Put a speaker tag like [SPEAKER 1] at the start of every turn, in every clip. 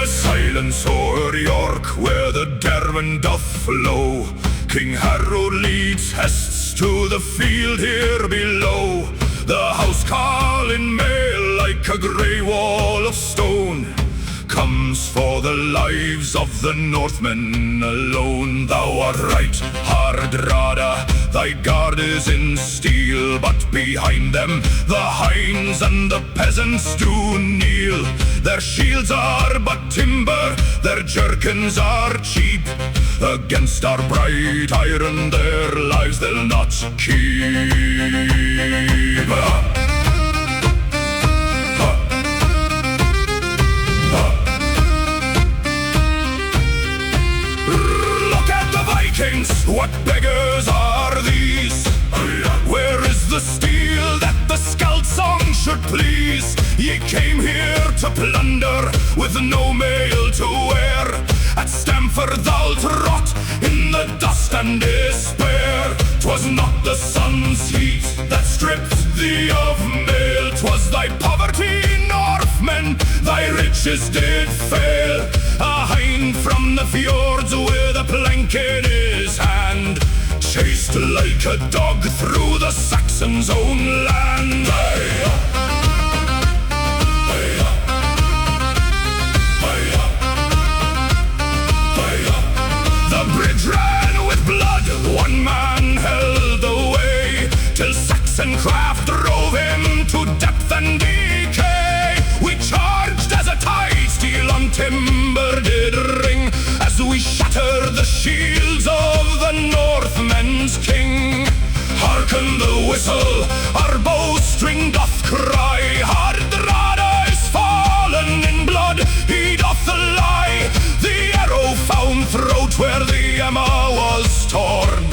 [SPEAKER 1] Silence o'er York, where the Derwent doth flow. King Harald leads hests to the field here below. The housecarl in mail, like a grey wall of stone, comes for the lives of the Northmen alone. Thou art right, Hardrada, thy guard is in steel, but behind them the hinds and the peasants do kneel. Their shields are but timber, their jerkins are cheap. Against our bright iron their lives they'll not keep. Look at the Vikings, what beggars are these? Where is the steel that the Skalds song should please? Ye came here to plunder with no mail to wear. At Stamford thou'lt rot in the dust and despair. 'Twas not the sun's heat that stripped thee of mail, 'twas thy poverty, Northmen, thy riches did fail. A hind from the fjords with a plank in his hand chased like a dog through the Saxon's own land. The bridge ran with blood, one man held the way, till Saxon craft drove him to depth and decay. We charged as a tide, steel on timber did ring, as we shattered the shields of the Northmen's king. Hearken the whistle, our bowstring doth cry, Hardrada is fallen in blood, he doth lie. The arrow found throat where the Emma was torn.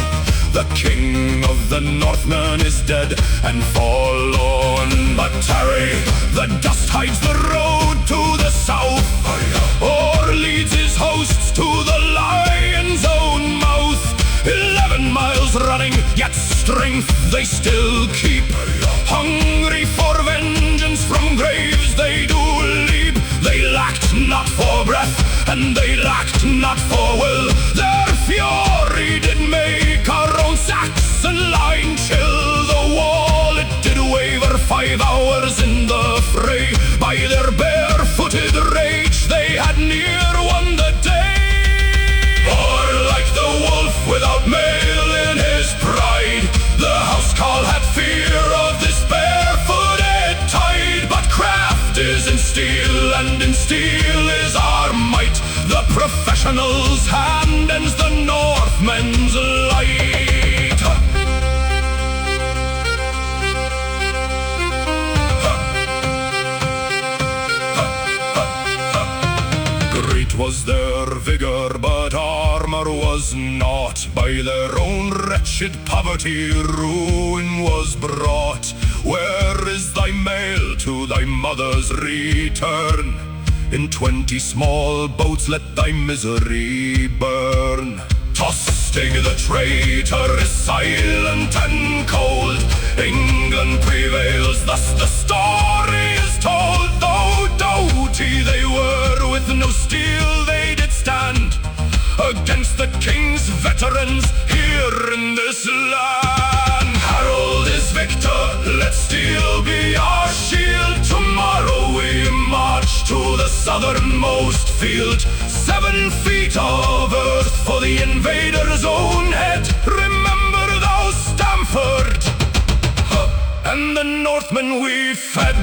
[SPEAKER 1] The king of the Northmen is dead and forlorn. But tarry, the dust hides the road to the south, or leads his hosts to the lion's own mouth. 11 miles running, yet strength they still keep. Hungry for vengeance, from graves they do leap. They lacked not for breath, and they lacked not for will. Their fury did make our own Saxon line chill. The wall it did waver 5 hours in the fray. By their barefooted rage they had near won the day. Or like the wolf without mail in his pride, the housecarl had fear of this barefooted tide. But craft is in steel, and in steel is our might. The professional's hand ends the Northmen's light. Great was their vigor, but armor was naught. By their own wretched poverty ruin was brought. Where is thy mail to thy mother's return? In 20 small boats let thy misery burn. Tostig the traitor is silent and cold. England prevails, thus the story is told. Though doughty they were, with no steel they did stand against the king's veterans here in this land. Harold is victor, let steel be our shield. Tomorrow we march to the southernmost field. 7 feet of earth for the invader's own head. Remember thou Stamford, and the Northmen we fed.